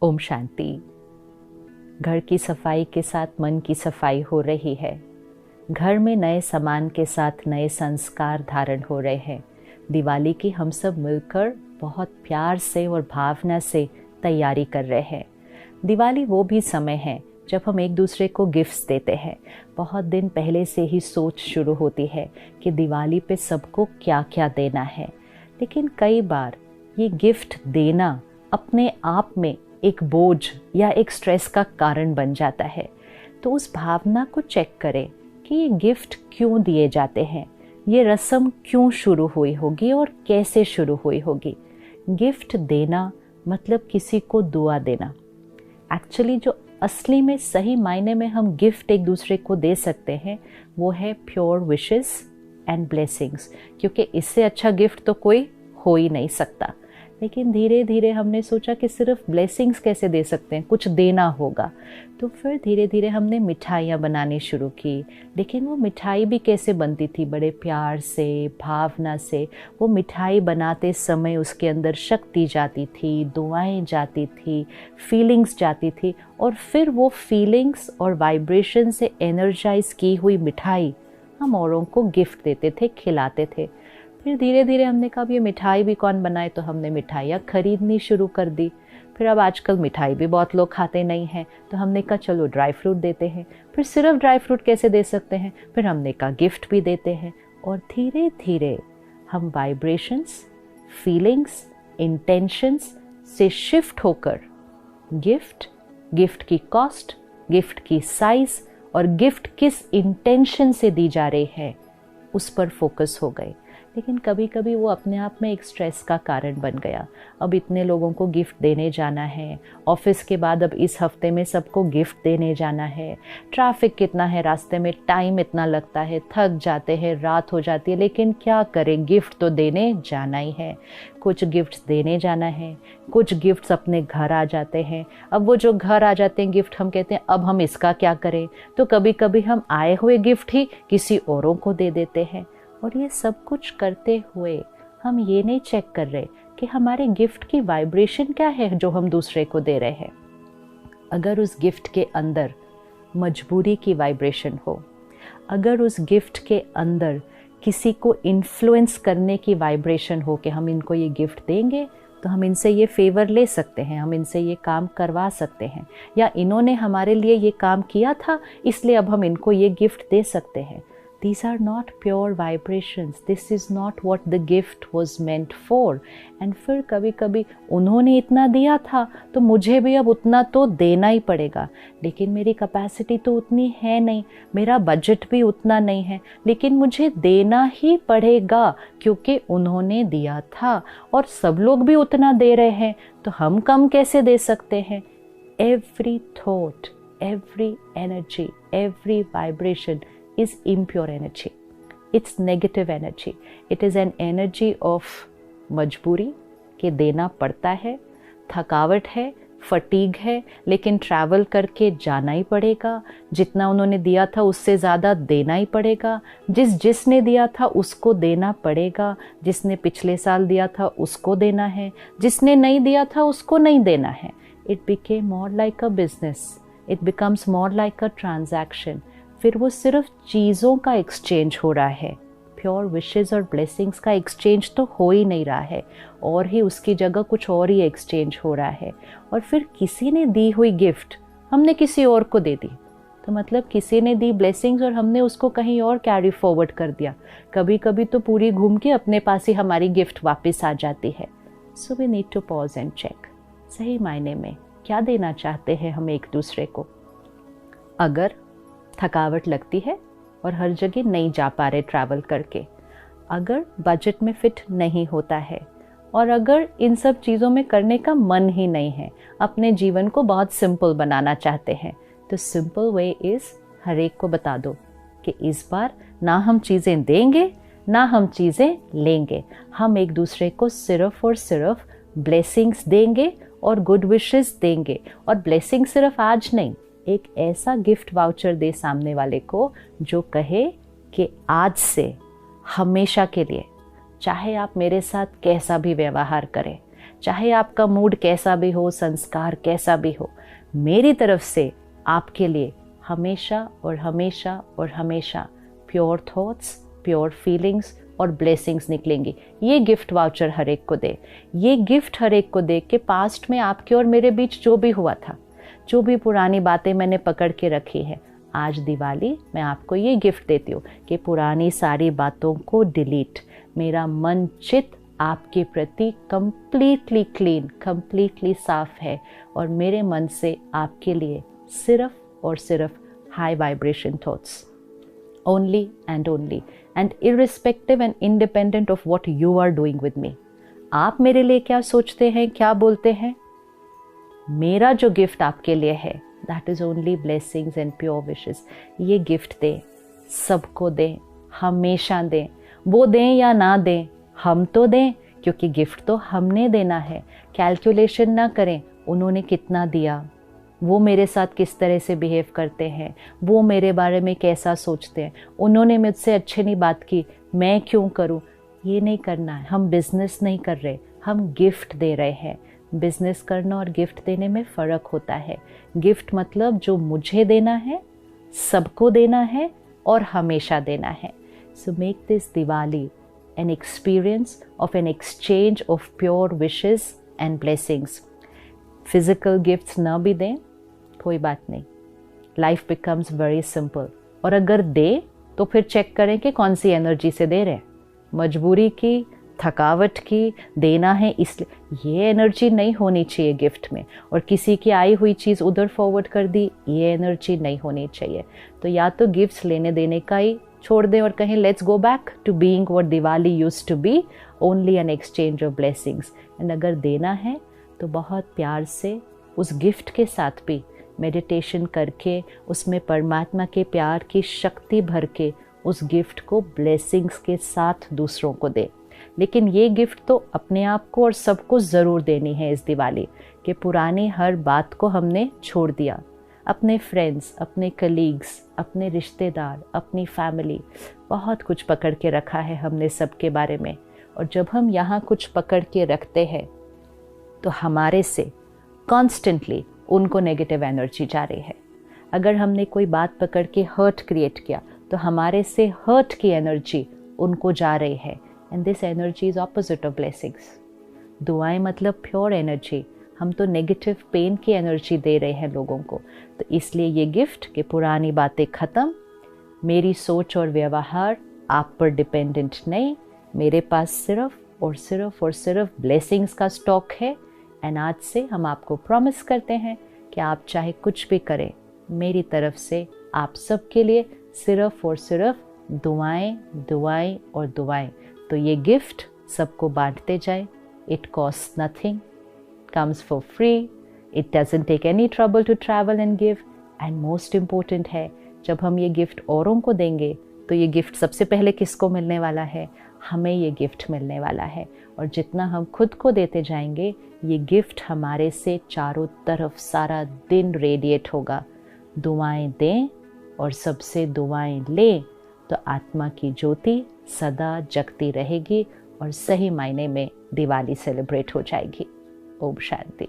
ओम शांति। घर की सफाई के साथ मन की सफाई हो रही है। घर में नए सामान के साथ नए संस्कार धारण हो रहे हैं। दिवाली की हम सब मिलकर बहुत प्यार से और भावना से तैयारी कर रहे हैं। दिवाली वो भी समय है जब हम एक दूसरे को गिफ्ट्स देते हैं। बहुत दिन पहले से ही सोच शुरू होती है कि दिवाली पे सबको क्या क्या देना है, लेकिन कई बार ये गिफ्ट देना अपने आप में एक बोझ या एक स्ट्रेस का कारण बन जाता है। तो उस भावना को चेक करें कि ये गिफ्ट क्यों दिए जाते हैं, ये रस्म क्यों शुरू हुई होगी और कैसे शुरू हुई होगी। गिफ्ट देना मतलब किसी को दुआ देना। एक्चुअली जो असली में सही मायने में हम गिफ्ट एक दूसरे को दे सकते हैं वो है प्योर विशेस एंड ब्लेसिंग्स, क्योंकि इससे अच्छा गिफ्ट तो कोई हो ही नहीं सकता। लेकिन धीरे धीरे हमने सोचा कि सिर्फ ब्लेसिंग्स कैसे दे सकते हैं, कुछ देना होगा। तो फिर धीरे धीरे हमने मिठाइयाँ बनानी शुरू की। लेकिन वो मिठाई भी कैसे बनती थी, बड़े प्यार से, भावना से। वो मिठाई बनाते समय उसके अंदर शक्ति जाती थी, दुआएं जाती थी, फीलिंग्स जाती थी, और फिर वो फीलिंग्स और वाइब्रेशन से एनर्जाइज की हुई मिठाई हम औरों को गिफ्ट देते थे, खिलाते थे। फिर धीरे धीरे हमने कहा ये मिठाई भी कौन बनाए, तो हमने मिठाइयाँ खरीदनी शुरू कर दी। फिर अब आजकल मिठाई भी बहुत लोग खाते नहीं हैं, तो हमने कहा चलो ड्राई फ्रूट देते हैं। फिर सिर्फ ड्राई फ्रूट कैसे दे सकते हैं, फिर हमने कहा गिफ्ट भी देते हैं। और धीरे धीरे हम वाइब्रेशंस, फीलिंग्स, इंटेंशंस से शिफ्ट होकर गिफ्ट की कॉस्ट, गिफ्ट की साइज और गिफ्ट किस इंटेंशन से दी जा रही है उस पर फोकस हो गए। लेकिन कभी कभी वो अपने आप में एक स्ट्रेस का कारण बन गया। अब इतने लोगों को गिफ्ट देने जाना है, ऑफिस के बाद अब इस हफ्ते में सबको गिफ्ट देने जाना है, ट्रैफिक कितना है रास्ते में, टाइम इतना लगता है, थक जाते हैं, रात हो जाती है, लेकिन क्या करें, गिफ्ट तो देने जाना ही है। कुछ गिफ्ट्स देने जाना है, कुछ गिफ्ट्स अपने घर आ जाते हैं। अब वो जो घर आ जाते हैं गिफ्ट, हम कहते हैं अब हम इसका क्या करें, तो कभी कभी हम आए हुए गिफ्ट ही किसी औरों को दे देते हैं। और ये सब कुछ करते हुए हम ये नहीं चेक कर रहे कि हमारे गिफ्ट की वाइब्रेशन क्या है जो हम दूसरे को दे रहे हैं। अगर उस गिफ्ट के अंदर मजबूरी की वाइब्रेशन हो, अगर उस गिफ्ट के अंदर किसी को इन्फ्लुएंस करने की वाइब्रेशन हो कि हम इनको ये गिफ्ट देंगे तो हम इनसे ये फेवर ले सकते हैं, हम इनसे ये काम करवा सकते हैं, या इन्होंने हमारे लिए ये काम किया था इसलिए अब हम इनको ये गिफ्ट दे सकते हैं। These are not pure vibrations. This is not what the gift was meant for. And फिर कभी कभी उन्होंने इतना दिया था तो मुझे भी अब उतना तो देना ही पड़ेगा। लेकिन मेरी कैपेसिटी तो उतनी है नहीं, मेरा बजट भी उतना नहीं है, लेकिन मुझे देना ही पड़ेगा क्योंकि उन्होंने दिया था और सब लोग भी उतना दे रहे हैं, तो हम कम कैसे दे सकते हैं। Every thought, every energy, every vibration is impure energy. It's negative energy. It is an energy of मजबूरी के देना पड़ता है, थकावट है, फटीग है, लेकिन ट्रैवल करके जाना ही पड़ेगा। जितना उन्होंने दिया था उससे ज़्यादा देना ही पड़ेगा। जिसने दिया था उसको देना पड़ेगा। जिसने पिछले साल दिया था उसको देना है, जिसने नहीं दिया था उसको नहीं देना है। It became more like a business. It becomes more like a transaction. फिर वो सिर्फ चीज़ों का एक्सचेंज हो रहा है, प्योर विशेस और ब्लेसिंग्स का एक्सचेंज तो हो ही नहीं रहा है, और ही उसकी जगह कुछ और ही एक्सचेंज हो रहा है। और फिर किसी ने दी हुई गिफ्ट हमने किसी और को दे दी, तो मतलब किसी ने दी ब्लेसिंग्स और हमने उसको कहीं और कैरी फॉरवर्ड कर दिया। कभी कभी तो पूरी घूम के अपने पास ही हमारी गिफ्ट वापस आ जाती है। So we need to pause and check, सही मायने में क्या देना चाहते हैं हम एक दूसरे को। अगर थकावट लगती है और हर जगह नहीं जा पा रहे ट्रैवल करके, अगर बजट में फिट नहीं होता है, और अगर इन सब चीज़ों में करने का मन ही नहीं है, अपने जीवन को बहुत सिंपल बनाना चाहते हैं, तो सिंपल वे इज़ हर एक को बता दो कि इस बार ना हम चीज़ें देंगे ना हम चीज़ें लेंगे, हम एक दूसरे को सिर्फ और सिर्फ ब्लेसिंग्स देंगे और गुड विशेस देंगे। और ब्लेसिंग सिर्फ आज नहीं, एक ऐसा गिफ्ट वाउचर दे सामने वाले को जो कहे कि आज से हमेशा के लिए, चाहे आप मेरे साथ कैसा भी व्यवहार करें, चाहे आपका मूड कैसा भी हो, संस्कार कैसा भी हो, मेरी तरफ से आपके लिए हमेशा और हमेशा और हमेशा प्योर थॉट्स, प्योर फीलिंग्स और ब्लेसिंग्स निकलेंगी। ये गिफ्ट वाउचर हर एक को दे, ये गिफ्ट हर एक को दे कि पास्ट में आपके और मेरे बीच जो भी हुआ था, जो भी पुरानी बातें मैंने पकड़ के रखी है, आज दिवाली मैं आपको ये गिफ्ट देती हूँ कि पुरानी सारी बातों को डिलीट, मेरा मन चित्त आपके प्रति कंप्लीटली क्लीन, कंप्लीटली साफ है और मेरे मन से आपके लिए सिर्फ और सिर्फ high vibration thoughts, only and irrespective and independent of what you are doing with me। आप मेरे लिए क्या सोचते हैं, क्या बोलते हैं, मेरा जो गिफ्ट आपके लिए है that is only blessings and pure wishes। ये गिफ्ट दें, सबको दें, हमेशा दें, वो दें या ना दें, हम तो दें, क्योंकि गिफ्ट तो हमने देना है। कैलकुलेशन ना करें उन्होंने कितना दिया, वो मेरे साथ किस तरह से बिहेव करते हैं, वो मेरे बारे में कैसा सोचते हैं, उन्होंने मुझसे अच्छे नहीं बात की, मैं क्यों करूं, ये नहीं करना है। हम बिजनेस नहीं कर रहे, हम गिफ्ट दे रहे हैं। बिजनेस करना और गिफ्ट देने में फ़र्क होता है। गिफ्ट मतलब जो मुझे देना है, सबको देना है और हमेशा देना है। So make this Diwali an experience of an exchange of pure wishes and blessings। Physical gifts ना भी दें कोई बात नहीं, लाइफ बिकम्स वेरी सिंपल। और अगर दे तो फिर चेक करें कि कौन सी एनर्जी से दे रहे हैं, मजबूरी की, थकावट की, देना है इसलिए, ये एनर्जी नहीं होनी चाहिए गिफ्ट में। और किसी की आई हुई चीज़ उधर फॉरवर्ड कर दी, ये एनर्जी नहीं होनी चाहिए। तो या तो गिफ्ट्स लेने देने का ही छोड़ दें और कहें let's go back to being what Diwali used to be, only an exchange of blessings. And अगर देना है तो बहुत प्यार से उस गिफ्ट के साथ भी मेडिटेशन करके, उसमें परमात्मा के प्यार की शक्ति भर के उस गिफ्ट को ब्लेसिंग्स के साथ दूसरों को दे। लेकिन ये गिफ्ट तो अपने आप को और सबको ज़रूर देनी है इस दिवाली, कि पुरानी हर बात को हमने छोड़ दिया। अपने फ्रेंड्स, अपने कलीग्स, अपने रिश्तेदार, अपनी फैमिली, बहुत कुछ पकड़ के रखा है हमने सबके बारे में। और जब हम यहाँ कुछ पकड़ के रखते हैं तो हमारे से कॉन्स्टेंटली उनको नेगेटिव एनर्जी जा रही है। अगर हमने कोई बात पकड़ के हर्ट क्रिएट किया तो हमारे से हर्ट की एनर्जी उनको जा रही है। And this energy is opposite of blessings. दुआएं मतलब प्योर एनर्जी, हम तो नेगेटिव पेन की एनर्जी दे रहे हैं लोगों को। तो इसलिए ये गिफ्ट कि पुरानी बातें ख़त्म, मेरी सोच और व्यवहार आप पर डिपेंडेंट नहीं, मेरे पास सिर्फ और सिर्फ और सिर्फ ब्लेसिंग्स का स्टॉक है। एंड आज से हम आपको प्रॉमिस करते हैं कि आप चाहे कुछ भी करें, मेरी तरफ से आप सबके लिए सिर्फ और सिर्फ दुआएं, दुआएं और दुआएं। तो ये गिफ्ट सबको बांटते जाए। It cost nothing, comes for free, it doesn't take any trouble to travel and give, and most important है, जब हम ये गिफ्ट औरों को देंगे तो ये गिफ्ट सबसे पहले किसको मिलने वाला है, हमें ये गिफ्ट मिलने वाला है। और जितना हम खुद को देते जाएंगे, ये गिफ्ट हमारे से चारों तरफ सारा दिन रेडिएट होगा। दुआएं दें और सबसे दुआएं लें तो आत्मा की ज्योति सदा जगती रहेगी और सही मायने में दिवाली सेलिब्रेट हो जाएगी। ओम शांति।